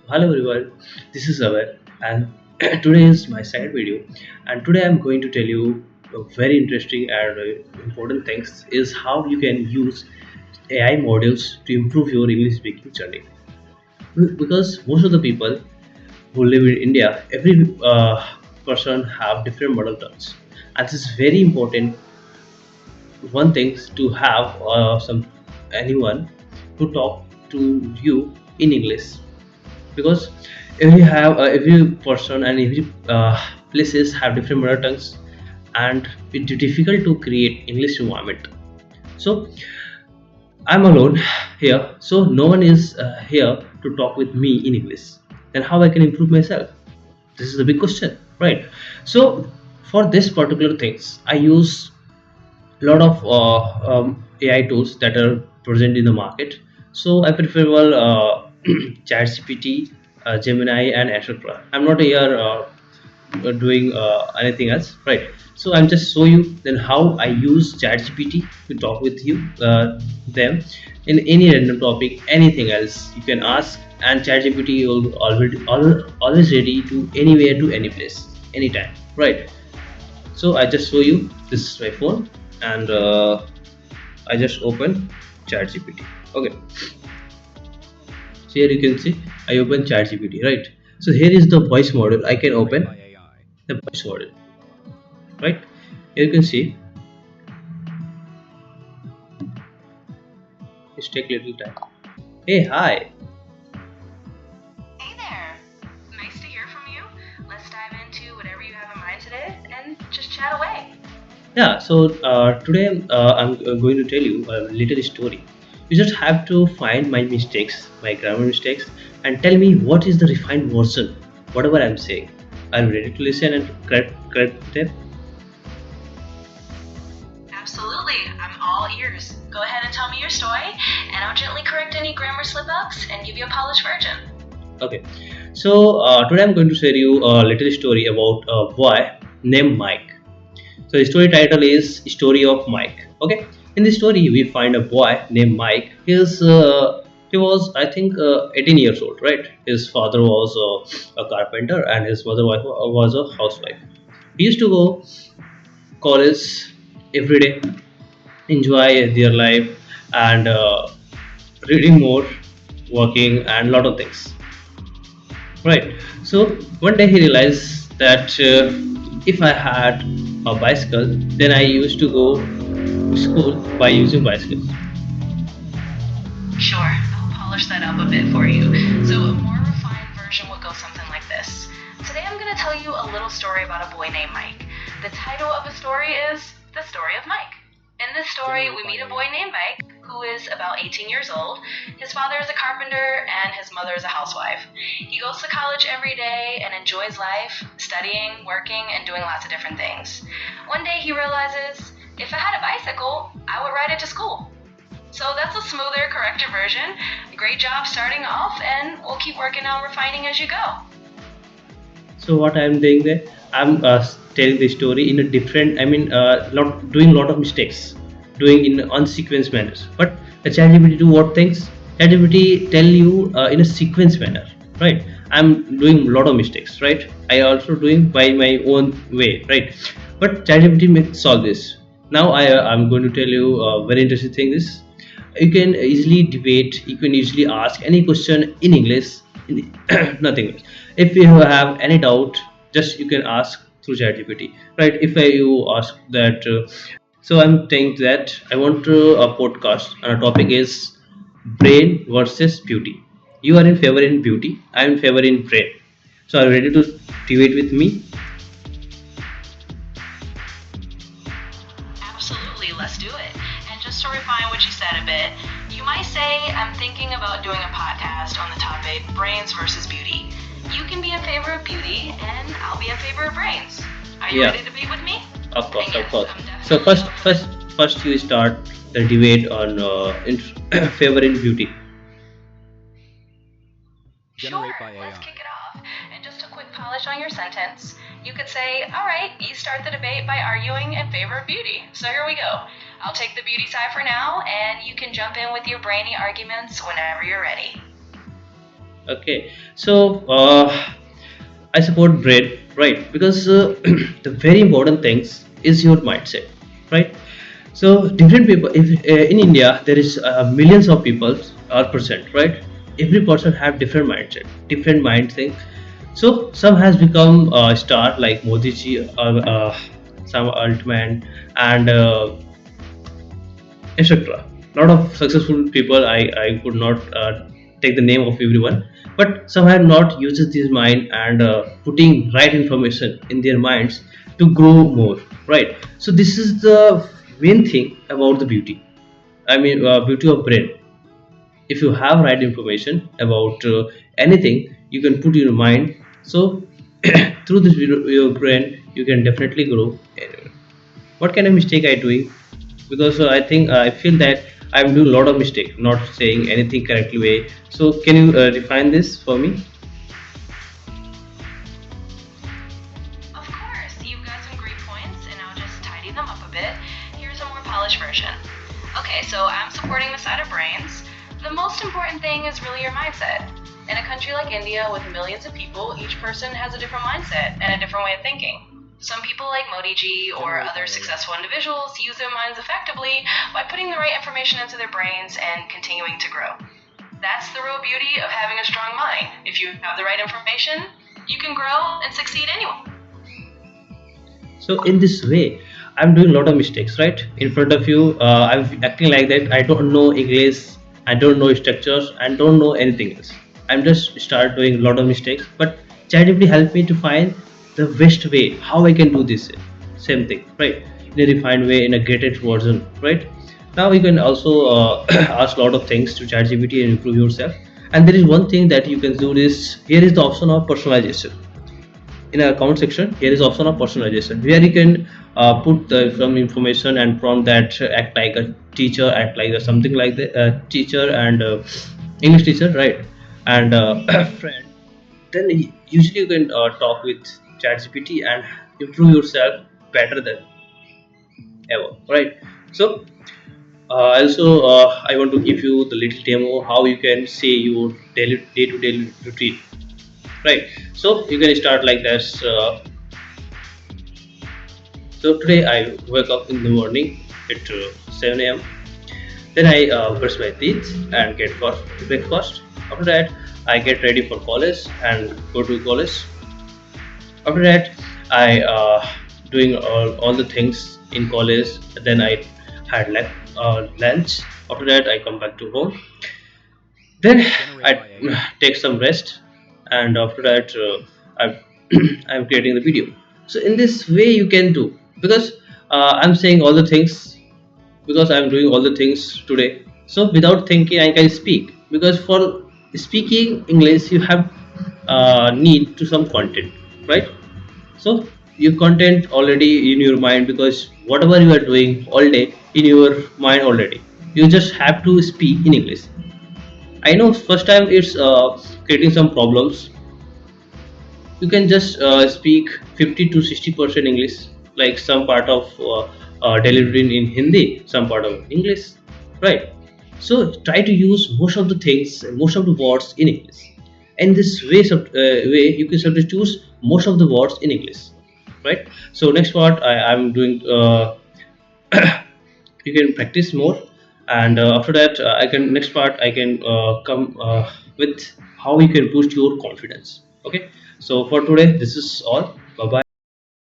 Hello everyone, this is Agar and today is my side video and today I'm going to tell you a very interesting and important things is how you can use AI models to improve your English speaking journey. Because most of the people who live in India, every person have different model tongues and this is very important one thing to have some anyone to talk to you in English because every person and every places have different mother tongues and it's difficult to create English environment. So I'm alone here, so no one is here to talk with me in English. Then how I can improve myself? This is the big question, right? So for this particular things I use a lot of AI tools that are present in the market. So I prefer ChatGPT, Gemini, and etc. I'm not here doing anything else, right? So I'm just show you then how I use ChatGPT to talk with you them in any random topic, anything else you can ask, and ChatGPT will always ready to anywhere to any place, anytime, right? So I just show you this is my phone and I just open ChatGPT. Okay, so here you can see I open ChatGPT, right? So here is the voice model. I can open the voice model, right? Here you can see it's take little time. Hey, hi. Hey there! Nice to hear from you. Let's dive into whatever you have in mind today and just chat away. Yeah. So today I'm going to tell you a little story. You just have to find my mistakes, my grammar mistakes, and tell me what is the refined version, whatever I'm saying. I'm ready to listen and correct them. Absolutely, I'm all ears. Go ahead and tell me your story, and I'll gently correct any grammar slip ups and give you a polished version. Okay, so today I'm going to share you a little story about a boy named Mike. So the story title is Story of Mike. Okay, in this story we find a boy named Mike. He was I think 18 years old, right? His father was a carpenter and his mother was a housewife. He used to go college every day, enjoy their life, and reading more, working, and lot of things. Right. So one day he realized that if I had a bicycle, then I used to go to school by using bicycle. Sure, I'll polish that up a bit for you. So, a more refined version would go something like this. Today I'm going to tell you a little story about a boy named Mike. The title of the story is The Story of Mike. In this story, we meet a boy named Mike who is about 18 years old. His father is a carpenter and his mother is a housewife. He goes to college every day and enjoys life, studying, working, and doing lots of different things. One day he realizes if I had a bicycle, I would ride it to school. So that's a smoother, corrected version. Great job starting off, and we'll keep working on refining as you go. So what I'm doing there, I'm telling the story in a different. I mean, not doing a lot of mistakes, doing in unsequenced manners. But the ChatGPT do what things? ChatGPT tell you in a sequence manner, right? I'm doing a lot of mistakes, right? I also doing by my own way, right? But ChatGPT may solve this. Now I'm going to tell you a very interesting thing. Is you can easily debate. You can easily ask any question in English. Nothing else. If you have any doubt, just you can ask through ChatGPT, right? If you ask that, so I'm saying that I want a podcast and a topic is brain versus beauty. You are in favor in beauty. I am in favor in brain. So are you ready to debate with me? Absolutely, let's do it. And just to refine what you said a bit, you might say, I'm thinking about doing a podcast on the topic brains versus beauty. You can be in favor of beauty, and I'll be in favor of brains. Are you Yeah, ready to be with me? of Then course, of yes, course. I'm So definitely first, up for first, that. first you start the debate on in favor in beauty. Sure, let's kick it off. And just a quick polish on your sentence. You could say, all right, you start the debate by arguing in favor of beauty. So here we go. I'll take the beauty side for now, and you can jump in with your brainy arguments whenever you're ready. Okay, so I support bread, right? Because the very important things is your mindset, right? So different people. If in India there is millions of people are present, right? Every person have different mindset, different mind thing. So some has become a star like Modi ji, some altman, and etc. Lot of successful people. I could not take the name of everyone, but some have not uses this mind and putting right information in their minds to grow more. Right. So this is the main thing about the beauty. I mean, beauty of brain. If you have right information about anything, you can put in your mind. So through this your brain, you can definitely grow. What kind of mistake I doing? Because I think I feel that I'm doing a lot of mistake, not saying anything correctly way. So can you define this for me? Of course, you've got some great points, and I'll just tidy them up a bit. Here's a more polished version. Okay, so I'm supporting the side of brains. The most important thing is really your mindset. In a country like India with millions of people, each person has a different mindset and a different way of thinking. Some people like Modi ji or other successful individuals use their minds effectively by putting the right information into their brains and continuing to grow. That's the real beauty of having a strong mind. If you have the right information, you can grow and succeed anywhere. So in this way, I'm doing a lot of mistakes, right? In front of you, I'm acting like that. I don't know English, I don't know structures, and don't know anything else. I'm just start doing a lot of mistakes. But ChatGPT helped me to find the best way how I can do this same thing, right? In a refined way, in a gated version, right? Now you can also ask a lot of things to ChatGPT and improve yourself. And there is one thing that you can do this. Here is the option of personalization in a account section. Here is option of personalization where you can put some information and prompt that act like a teacher, act like a something like the teacher and English teacher, right? And friend. Then usually you can talk with ChatGPT and improve yourself better than ever, right? So also I want to give you the little demo how you can say your daily day-to-day routine, right? So you can start like this. So today I wake up in the morning at 7 a.m. Then I brush my teeth and get for breakfast. After that, I get ready for college and go to college. After that, I doing all the things in college. Then I had lunch. After that, I come back to home. Then I take some rest, and after that, I I'm creating the video. So in this way, you can do because I'm saying all the things because I'm doing all the things today. So without thinking, I can speak because for speaking English, you have need to some content, right? So your content already in your mind because whatever you are doing all day in your mind already. You just have to speak in English. I know first time it's creating some problems. You can just speak 50 to 60% English, like some part of delivering in Hindi, some part of English, right? So try to use most of the things, most of the words in English. And this way you can substitute most of the words in English, right? So next part I'm doing. You can practice more and after that I can next part I can come with how you can boost your confidence. Okay, so for today this is all.